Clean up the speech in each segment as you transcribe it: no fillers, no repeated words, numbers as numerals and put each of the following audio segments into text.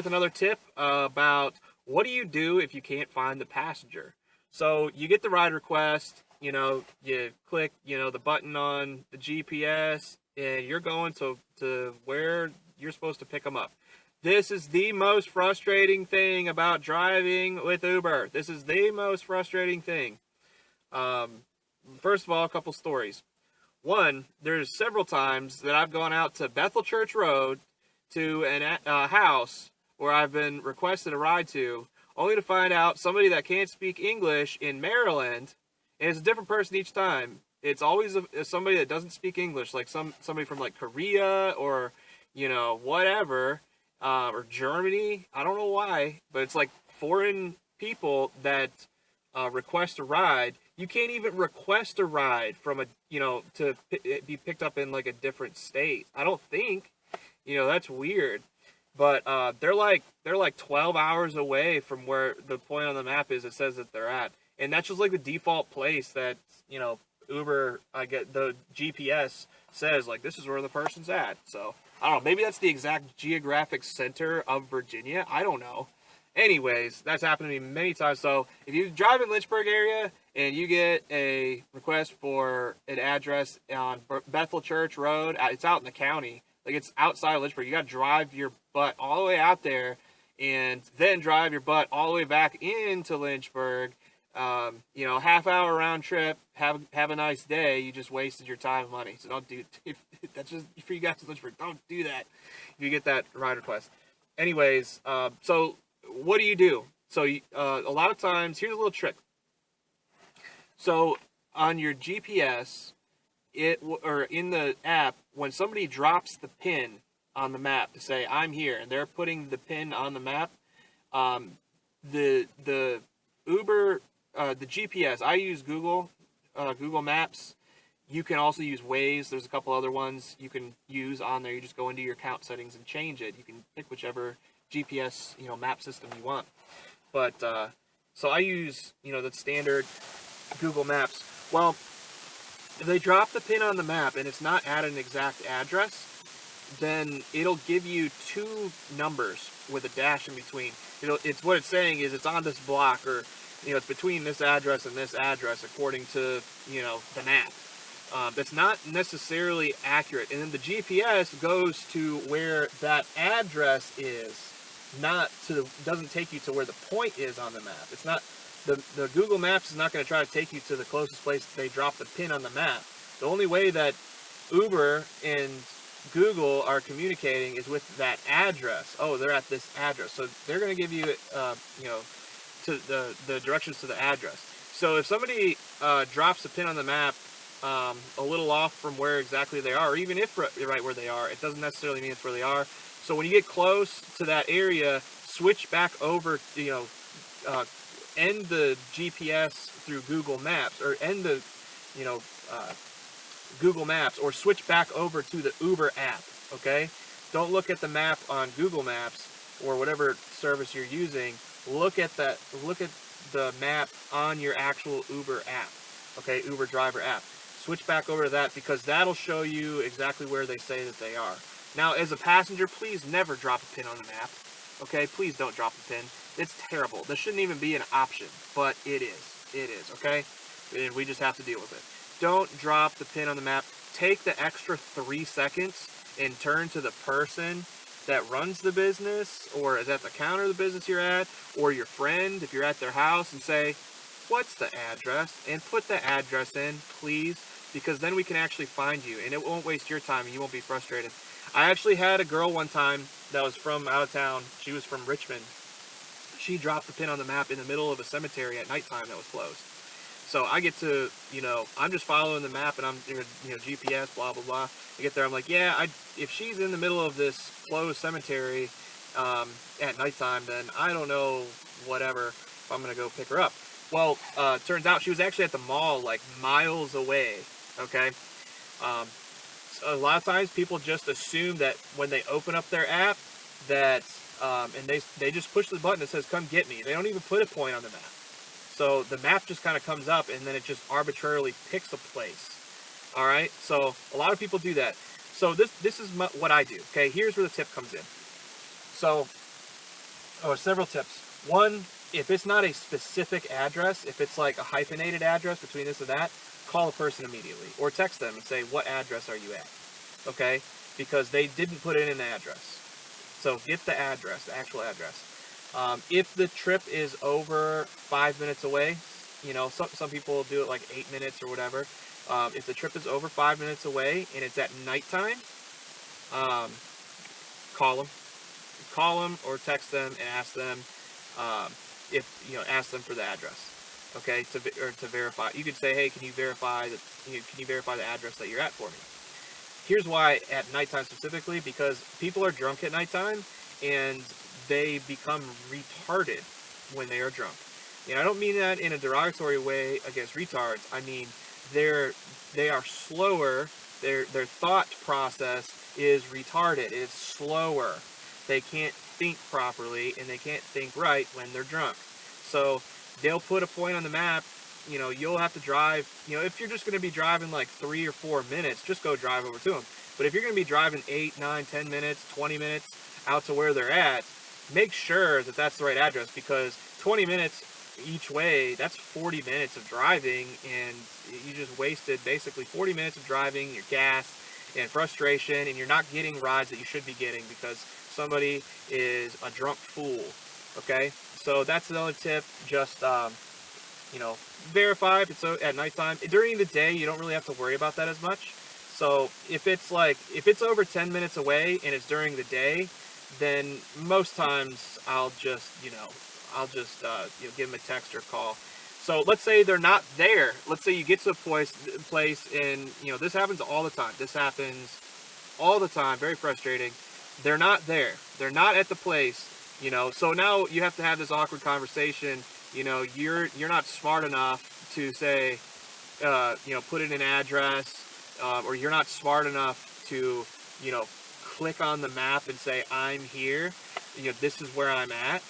with another tip about what do you do if you can't find the passenger. So you get the ride request, you click, the button on the GPS, and you're going to where you're supposed to pick them up. This is the most frustrating thing about driving with Uber. This is the most frustrating thing. First of all, a couple stories. One, there's several times that I've gone out to Bethel Church Road to a house where I've been requested a ride to, only to find out somebody that can't speak English in Maryland, and it's a different person each time. It's always somebody that doesn't speak English, like somebody from like Korea or, whatever, or Germany. I don't know why, but it's like foreign people that request a ride. You can't even request a ride from to be picked up in like a different state. I don't think, that's weird. But they're like 12 hours away from where the point on the map is. It says that they're at, and that's just like the default place that Uber, I get the GPS says like this is where the person's at. So I don't know. Maybe that's the exact geographic center of Virginia. I don't know. Anyways, that's happened to me many times. So if you drive in Lynchburg area and you get a request for an address on Bethel Church Road, it's out in the county. Like, it's outside of Lynchburg. You got to drive your butt all the way out there and then drive your butt all the way back into Lynchburg. Half-hour round trip. Have a nice day. You just wasted your time and money. So don't do that's just for you guys in Lynchburg. Don't do that if you get that ride request. Anyways, so what do you do? So a lot of times, here's a little trick. So on your GPS, or in the app, when somebody drops the pin on the map to say I'm here, and they're putting the pin on the map, the Uber, the GPS, I use Google Maps. You can also use Waze. There's a couple other ones you can use on there. You just go into your account settings and change it. You can pick whichever GPS map system you want. But so I use the standard Google Maps. Well, if they drop the pin on the map and it's not at an exact address, then it'll give you two numbers with a dash in between. It's what it's saying is it's on this block, or it's between this address and this address according to the map. That's not necessarily accurate, and then the GPS goes to where that address is, doesn't take you to where the point is on the map. It's not. The Google Maps is not going to try to take you to the closest place that they drop the pin on the map. The only way that Uber and Google are communicating is with that address. Oh, they're at this address. So they're going to give you, to the directions to the address. So if somebody drops a pin on the map a little off from where exactly they are, or even if right where they are, it doesn't necessarily mean it's where they are. So when you get close to that area, switch back over, end the GPS through Google Maps, or end the, Google Maps, or switch back over to the Uber app, okay? Don't look at the map on Google Maps or whatever service you're using. Look at the map on your actual Uber app, okay? Uber driver app. Switch back over to that, because that'll show you exactly where they say that they are. Now, as a passenger, please never drop a pin on the map, okay? Please don't drop a pin. It's terrible. This shouldn't even be an option, but it is. It is, okay? And we just have to deal with it. Don't drop the pin on the map. Take the extra 3 seconds and turn to the person that runs the business, or is at the counter of the business you're at, or your friend if you're at their house, and say, what's the address? And put the address in, please, because then we can actually find you, and it won't waste your time, and you won't be frustrated. I actually had a girl one time that was from out of town. She was from Richmond. She dropped the pin on the map in the middle of a cemetery at nighttime that was closed. So I get to, I'm just following the map, and I'm, GPS, blah, blah, blah. I get there, I'm like, yeah, if she's in the middle of this closed cemetery at nighttime, then I don't know, whatever, if I'm going to go pick her up. Well, turns out she was actually at the mall, like, miles away, okay? A lot of times people just assume that when they open up their app that, and they just push the button that says, come get me. They don't even put a point on the map. So the map just kind of comes up, and then it just arbitrarily picks a place. All right? So a lot of people do that. So this is what I do. Okay, here's where the tip comes in. So several tips. One, if it's not a specific address, if it's like a hyphenated address between this and that, call the person immediately or text them and say, what address are you at? Okay? Because they didn't put in an address. So get the address, the actual address. If the trip is over 5 minutes away, you know, some people do it like 8 minutes or whatever. If the trip is over 5 minutes away and it's at nighttime, call them. Call them or text them and ask them ask them for the address. Okay, to verify. You could say, hey, can you verify the address that you're at for me? Here's why at nighttime specifically, because people are drunk at nighttime and they become retarded when they are drunk. And I don't mean that in a derogatory way against retards. I mean they are slower. Their thought process is retarded. It's slower. They can't think properly and they can't think right when they're drunk. So they'll put a point on the map. You know, you'll have to drive, you know, if you're just going to be driving like 3 or 4 minutes, just go drive over to them. But if you're going to be driving 8, 9, 10 minutes, 20 minutes out to where they're at, make sure that that's the right address, because 20 minutes each way, that's 40 minutes of driving, and you just wasted basically 40 minutes of driving, your gas and frustration, and you're not getting rides that you should be getting because somebody is a drunk fool. Okay? So that's another tip. Just, verify if it's at nighttime. During the day, you don't really have to worry about that as much. So if it's over 10 minutes away and it's during the day, then most times I'll just give them a text or call. So let's say they're not there. Let's say you get to a place and, you know, this happens all the time. This happens all the time. Very frustrating. They're not there. They're not at the place, you know. So now you have to have this awkward conversation. You know, you're not smart enough to say, put in an address, or you're not smart enough to, you know, click on the map and say, I'm here, you know, this is where I'm at.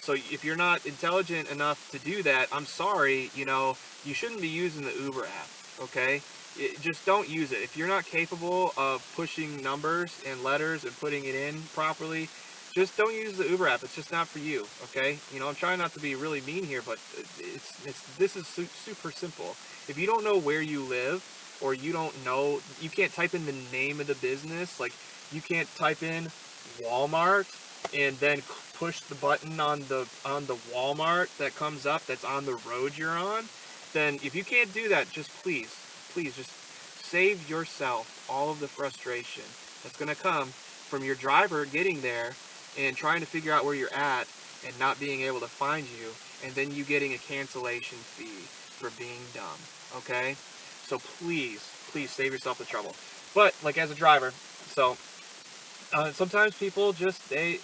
So if you're not intelligent enough to do that, I'm sorry, you know, you shouldn't be using the Uber app, okay? Just don't use it. If you're not capable of pushing numbers and letters and putting it in properly, just don't use the Uber app. It's just not for you, okay? You know, I'm trying not to be really mean here, but this is super simple. If you don't know where you live, or you can't type in the name of the business, like you can't type in Walmart and then push the button on the Walmart that comes up that's on the road you're on, then if you can't do that, just please just save yourself all of the frustration that's going to come from your driver getting there and trying to figure out where you're at and not being able to find you, and then you getting a cancellation fee for being dumb, okay? So please save yourself the trouble. But, like, as a driver, so sometimes people just, for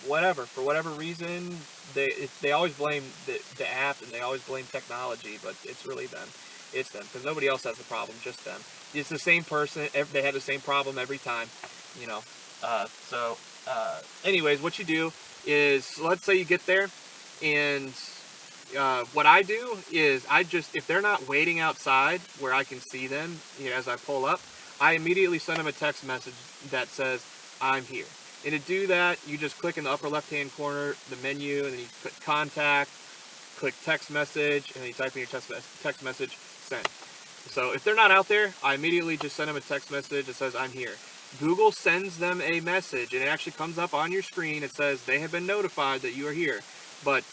whatever reason, they always blame the app and they always blame technology, but it's really them. It's them, because nobody else has the problem, just them. It's the same person, they have the same problem every time, you know. Anyways, what you do is, let's say you get there, and what I do is if they're not waiting outside where I can see them, you know, as I pull up, I immediately send them a text message that says, I'm here. And to do that, you just click in the upper left-hand corner, the menu, and then you click contact, click text message, and then you type in your text message, send. So if they're not out there, I immediately just send them a text message that says, I'm here. Google sends them a message, and it actually comes up on your screen. It says they have been notified that you are here. But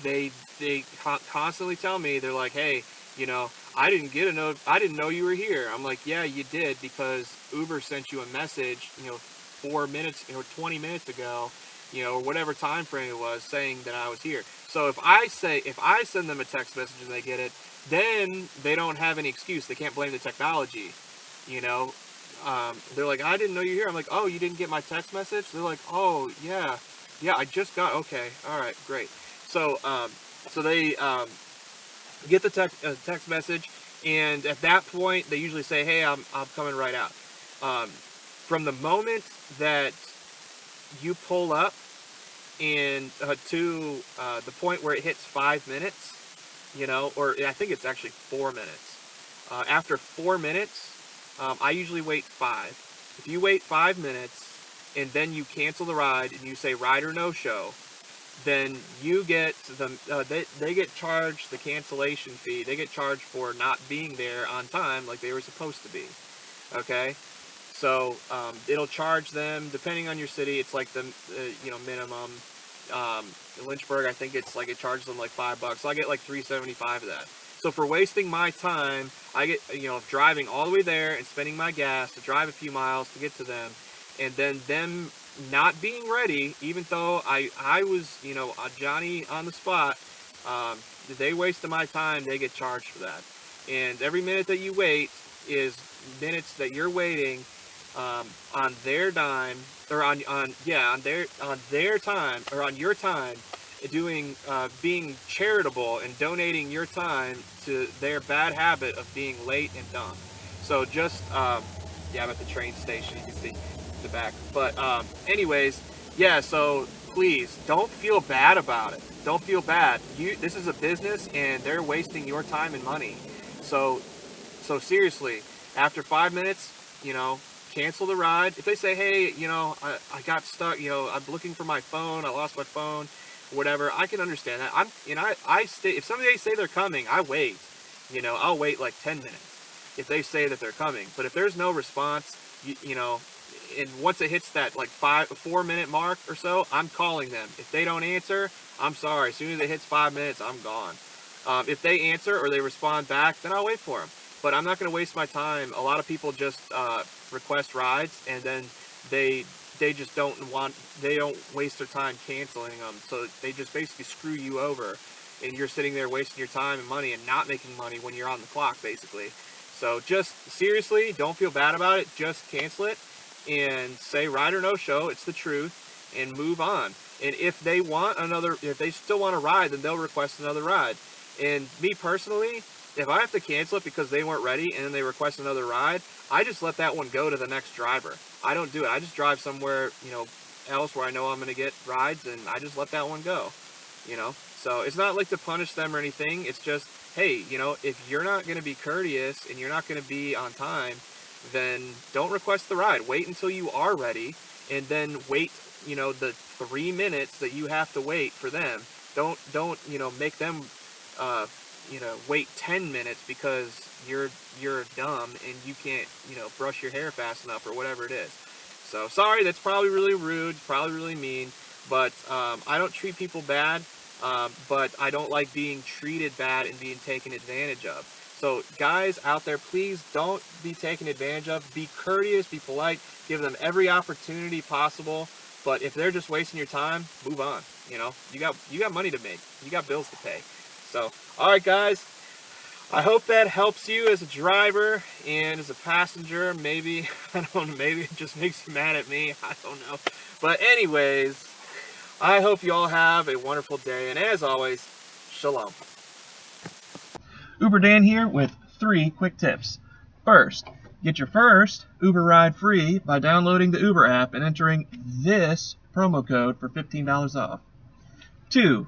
they constantly tell me, they're like, hey, you know, I didn't know you were here. I'm like, yeah, you did, because Uber sent you a message, you know, 4 minutes or 20 minutes ago, you know, or whatever time frame it was, saying that I was here. So if I send them a text message and they get it, then they don't have any excuse. They can't blame the technology, you know. They're like, I didn't know you were here. I'm like, oh, you didn't get my text message? They're like, oh, yeah, I just got, okay, all right, great. So they get the text message, and at that point, they usually say, hey, I'm coming right out. From the moment that you pull up and to the point where it hits 5 minutes, you know, or I think it's actually 4 minutes. After 4 minutes, I usually wait 5. If you wait 5 minutes, and then you cancel the ride and you say ride or no show, then you get they get charged the cancellation fee. They get charged for not being there on time like they were supposed to be. Okay, so it'll charge them depending on your city. It's like the minimum. Lynchburg, I think it's like it charges them like $5, so I get like $3.75 of that. So for wasting my time, I get driving all the way there and spending my gas to drive a few miles to get to them, and then them not being ready, even though I was Johnny on the spot. They wasted my time. They get charged for that, and every minute that you wait is minutes that you're waiting on their dime, or on their time, or on your time, doing being charitable and donating your time to their bad habit of being late and dumb. So just I'm at the train station, you can see the back, but anyways, yeah, so please don't feel bad about it. Don't feel bad. This is a business and they're wasting your time and money. So seriously, after 5 minutes, cancel the ride. If they say, hey, I got stuck, I'm looking for my phone, I lost my phone, whatever, I can understand that. I stay. If somebody say they're coming, I wait. I'll wait like 10 minutes if they say that they're coming. But if there's no response, and once it hits that like 4 minute mark or so, I'm calling them. If they don't answer, I'm sorry. As soon as it hits 5 minutes, I'm gone. If they answer or they respond back, then I'll wait for them. But I'm not going to waste my time. A lot of people just request rides, and then they just don't waste their time canceling them. So they just basically screw you over, and you're sitting there wasting your time and money and not making money when you're on the clock, basically. So just seriously, don't feel bad about it. Just cancel it and say ride or no show. It's the truth, and move on. And if they still want a ride, then they'll request another ride. And me personally, if I have to cancel it because they weren't ready and then they request another ride, I just let that one go to the next driver. I don't do it. I just drive somewhere, else where I know I'm going to get rides, and I just let that one go, So it's not like to punish them or anything. It's just, hey, if you're not going to be courteous and you're not going to be on time, then don't request the ride. Wait until you are ready, and then wait, the 3 minutes that you have to wait for them. Don't make them wait 10 minutes because you're dumb and you can't, brush your hair fast enough or whatever it is. So sorry, that's probably really rude, probably really mean, but I don't treat people bad, but I don't like being treated bad and being taken advantage of. So guys out there, please don't be taken advantage of. Be courteous, be polite, give them every opportunity possible. But if they're just wasting your time, move on. You got money to make. You got bills to pay. So, all right, guys. I hope that helps you as a driver and as a passenger. Maybe, I don't know, maybe it just makes you mad at me. I don't know. But anyways, I hope you all have a wonderful day. And as always, shalom. Uber Dan here with 3 quick tips. First, get your first Uber ride free by downloading the Uber app and entering this promo code for $15 off. 2,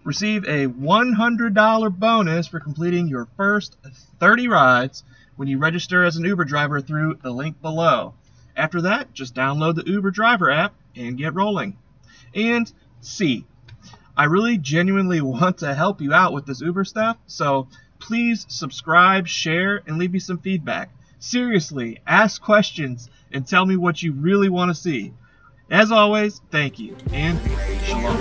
receive a $100 bonus for completing your first 30 rides when you register as an Uber driver through the link below. After that, just download the Uber driver app and get rolling. And C, I really genuinely want to help you out with this Uber stuff, so please subscribe, share, and leave me some feedback. Seriously, ask questions and tell me what you really want to see. As always, thank you, and shalom.